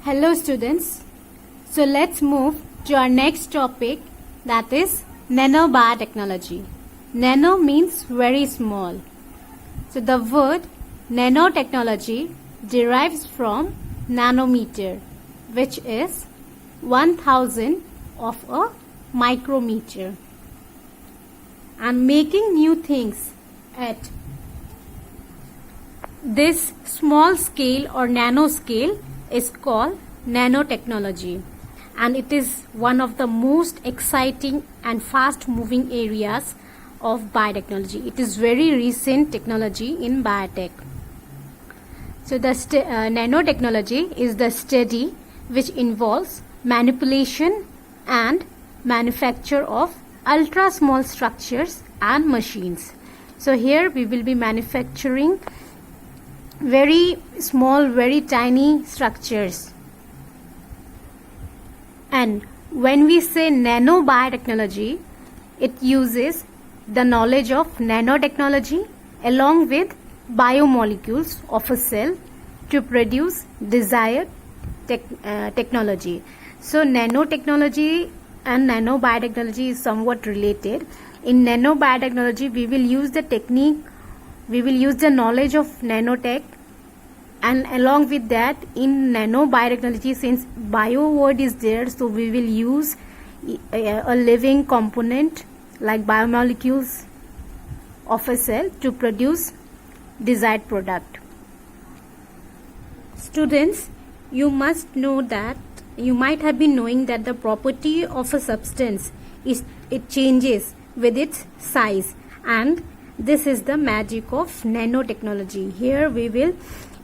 Hello students. So let's move to our next topic, that is nanobiotechnology. Nano means very small. So the word nanotechnology derives from nanometer, which is 1,000 of a micrometer. And making new things at this small scale or nanoscale is called nanotechnology, and it is one of the most exciting and fast moving areas of biotechnology. It is very recent technology in biotech. So the nanotechnology is the study which involves manipulation and manufacture of ultra small structures and machines. So here we will be manufacturing very small, very tiny structures. And when we say nanobiotechnology, it uses the knowledge of nanotechnology along with biomolecules of a cell to produce desired technology. So nanotechnology and nanobiotechnology is somewhat related. In nanobiotechnology, we will use the technique, we will use the knowledge of nanotech, and along with that in nanobiotechnology, since bio word is there, so we will use a living component like biomolecules of a cell to produce desired product. Students, you must know that, you might have been knowing that the property of a substance is it changes with its size, and this is the magic of nanotechnology. Here we will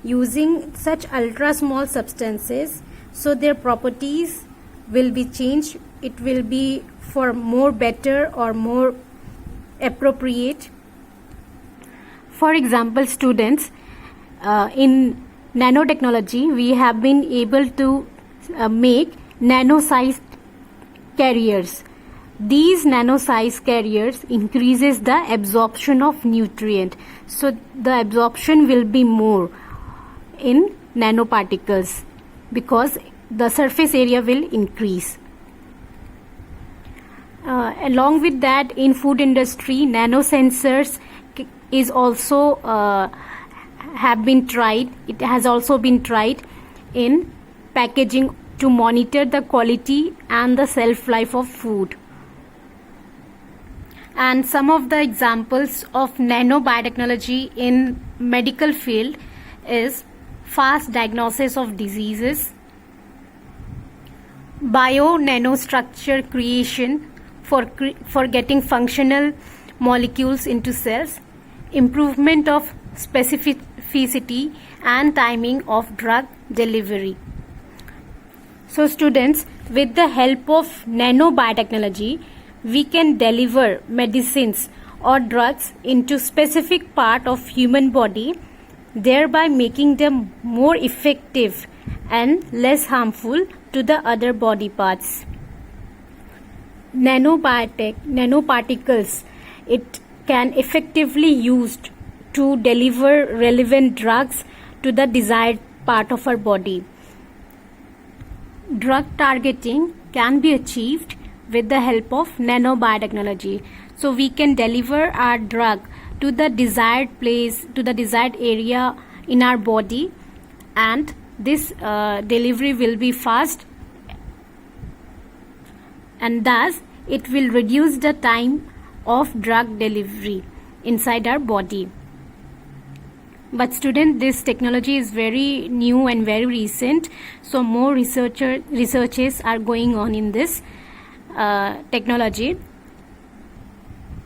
using such ultra small substances, so their properties will be changed. It will be for more better or more appropriate. For example, students, in nanotechnology we have been able to make nano-sized carriers. These nano-sized carriers increases the absorption of nutrient, so the absorption will be more in nanoparticles because the surface area will increase. Along with that, in food industry, nanosensors is also have been tried. It has also been tried in packaging to monitor the quality and the shelf life of food. And some of the examples of nanobiotechnology in medical field is fast diagnosis of diseases, bio nanostructure creation for getting functional molecules into cells, improvement of specificity and timing of drug delivery. So students, with the help of nanobiotechnology, we can deliver medicines or drugs into specific part of human body, thereby making them more effective and less harmful to the other body parts. Nanoparticles, it can effectively used to deliver relevant drugs to the desired part of our body. Drug targeting can be achieved with the help of nanobiotechnology. So we can deliver our drug to the desired place, to the desired area in our body, and this delivery will be fast, and thus it will reduce the time of drug delivery inside our body. But student, this technology is very new and very recent, so more researches are going on in this technology.